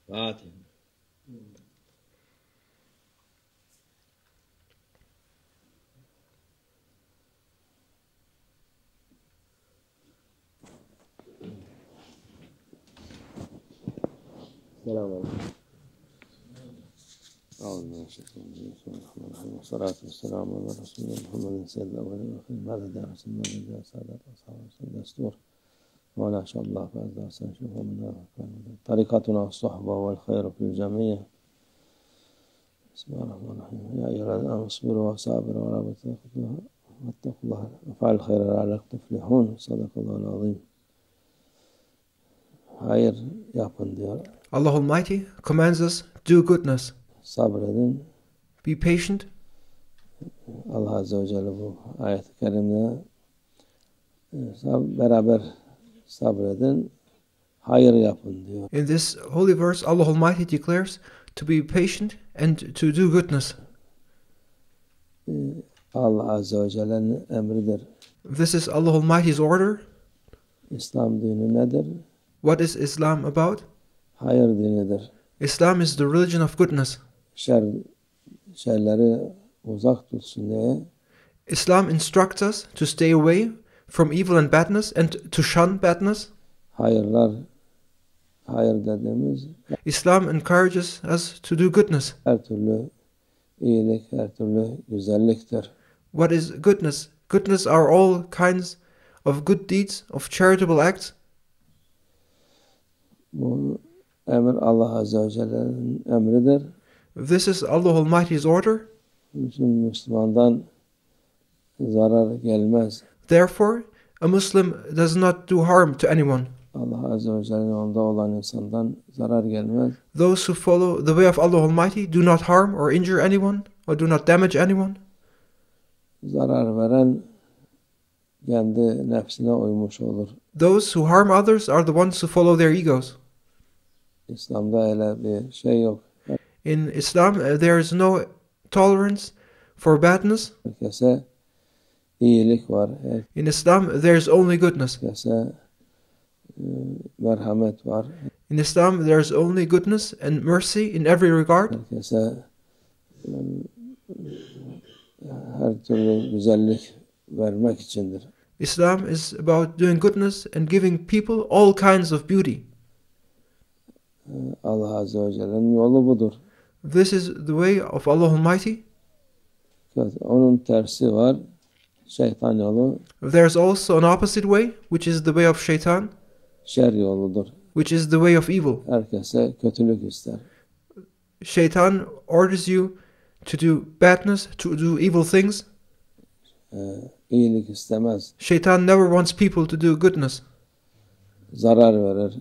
Fatiha. السلام عليكم. أعوذ بالله من الشيطان الرجيم. بسم الله الرحمن الرحيم والصلاة والسلام على رسول الله محمد سيد الأولين والآخرين بعد درس النبي سادات أصحاب الدستور ولا شاء الله فأزدى سنشوف منا طريقتنا الصحبة والخير في الجميع. بسم الله الرحمن الرحيم. يا أيها الذين آمنوا اصبروا وصابروا واتقوا الله وافعلوا الخير لعلكم تفلحون. صدق الله العظيم. Hayır yapın diyor. Allah Almighty commands us, do goodness. Sabredin. Be patient. Allah Azze ve Celle bu ayet-i kerimde beraber sabredin, hayır yapın diyor. In this holy verse, Allah Almighty declares to be patient and to do goodness. Allah Azze ve Celle'nin emridir. This is Allah Almighty's order. İslam dini nedir? What is Islam about? Hayır dinidir. Islam is the religion of goodness. Şerleri uzak tutsun diye. Islam instructs us to stay away from evil and badness and to shun badness. Hayır dediğimiz Islam encourages us to do goodness. her türlü iyilik, her türlü güzelliktir. What is goodness? Goodness are all kinds of good deeds, of charitable acts. Bu emir Allah Azze ve Celle'nin emridir. This is Allah Almighty's order. Bütün Müslümandan zarar gelmez. Therefore, a Muslim does not do harm to anyone. Allah Azze ve Celle'nin yolunda olan insandan zarar gelmez. Those who follow the way of Allah Almighty do not harm or injure anyone or do not damage anyone. Zarar veren kendi nefsine uymuş olur. Those who harm others are the ones who follow their egos. İslam'da öyle bir şey yok. In Islam, there is no tolerance for badness. Herkese iyilik var. In Islam, there is only goodness. Herkese merhamet var. In Islam, there is only goodness and mercy in every regard. Herkese her türlü güzellik vermek içindir. Islam is about doing goodness and giving people all kinds of beauty. Allah Azze ve Celle'nin yolu budur. This is the way of Allah Almighty. Onun tersi var. Şeytan yolu. There's also an opposite way, which is the way of shaitan, Şer yoludur. which is the way of evil. Herkese kötülük ister. Shaitan orders you to do badness, to do evil things. İyilik istemez. Shaitan never wants people to do goodness. Zarar verir.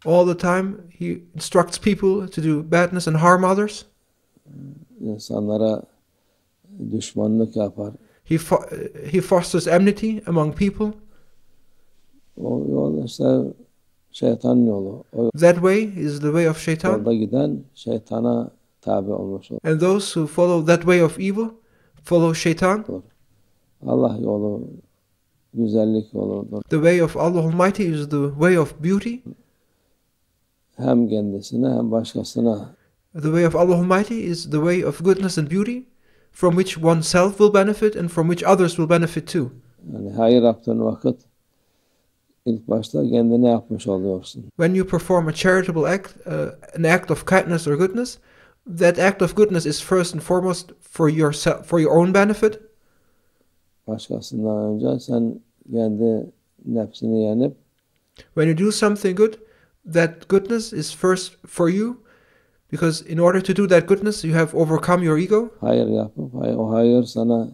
All the time, he instructs people to do badness and harm others. İnsanlara düşmanlık yapar. He fosters enmity among people. O yol işte şeytanın yolu. That way is the way of shaitan. Yolda giden şeytana tabi olmuş olur. And those who follow that way of evil follow shaitan. Allah yolu güzellik yoludur. The way of Allah Almighty is the way of beauty. Hem kendisine hem başkasına. The way of Allah Almighty is the way of goodness and beauty, from which oneself will benefit and from which others will benefit too. Yani hayır yaptığın vakit ilk başta kendine yapmış oluyorsun. When you perform a charitable act, an act of kindness or goodness, that act of goodness is first and foremost for yourself, for your own benefit. Başkasından önce sen kendi nefsini yenip When you do something good, that goodness is first for you, because in order to do that goodness, you have overcome your ego. hayır yapıp o hayır sana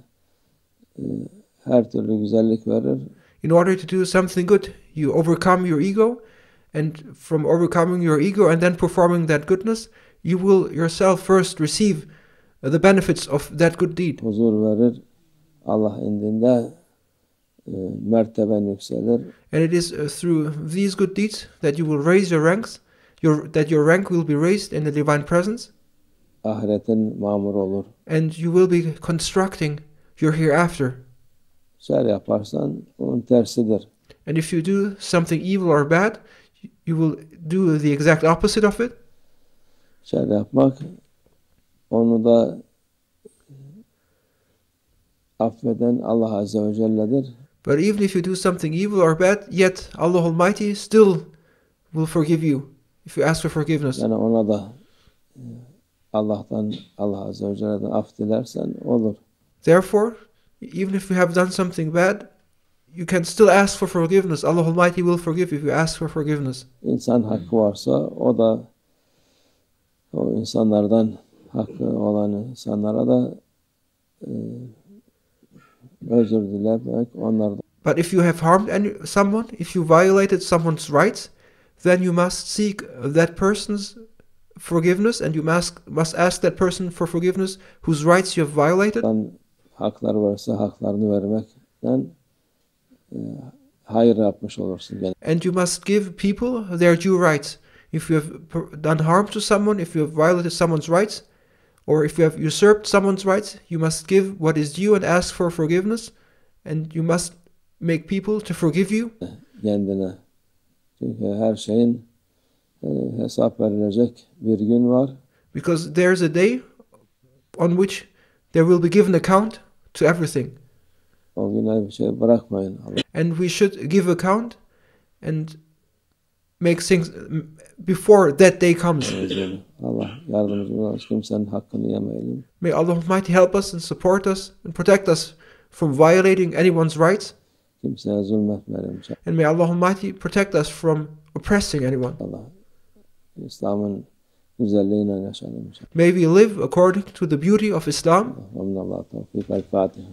her türlü güzellik verir. In order to do something good, you overcome your ego, and from overcoming your ego and then performing that goodness, you will yourself first receive the benefits of that good deed. Huzur verir. Allah indinde merteben yükselir. And it is through these good deeds that you will raise your ranks, that your rank will be raised in the divine presence. Ahiretin mamur olur. And you will be constructing your hereafter. Şer yaparsan onun tersidir. And if you do something evil or bad, you will do the exact opposite of it. şer yapmak, onu da affeden Allah Azze ve Celle'dir. But even if you do something evil or bad, yet Allah Almighty still will forgive you if you ask for forgiveness. Yani ona da Allah'tan, Allah Azze ve Celle'den af dilersen olur. Therefore, even if you have done something bad, you can still ask for forgiveness. Allah Almighty will forgive if you ask for forgiveness. İnsan hakkı varsa o da o insanlardan hakkı olan insanlara da özür dilemek onlardan. But if you have harmed someone, if you violated someone's rights, then you must seek that person's forgiveness, and you must ask that person for forgiveness whose rights you have violated. Haklar varsa haklarını vermekten hayır yapmış olursun. And you must give people their due rights. If you have done harm to someone, if you have violated someone's rights, or if you have usurped someone's rights, you must give what is due and ask for forgiveness, and you must make people to forgive you. Kendine. Çünkü her şeyin hesap verilecek bir gün var. Because there's a day on which there will be given account to everything. O güne bir şey bırakmayın. And we should give account and make things before that day comes. Allah yardımcımız olsun. Kimsenin hakkını yemeyelim. May Allah Almighty help us and support us and protect us from violating anyone's rights. Kimseye zulmetmeyelim. And may Allah Almighty protect us from oppressing anyone. Allah İslam'ın güzelliğiyle yaşayalım. May we live according to the beauty of Islam. Allah tevfik. El-Fatiha.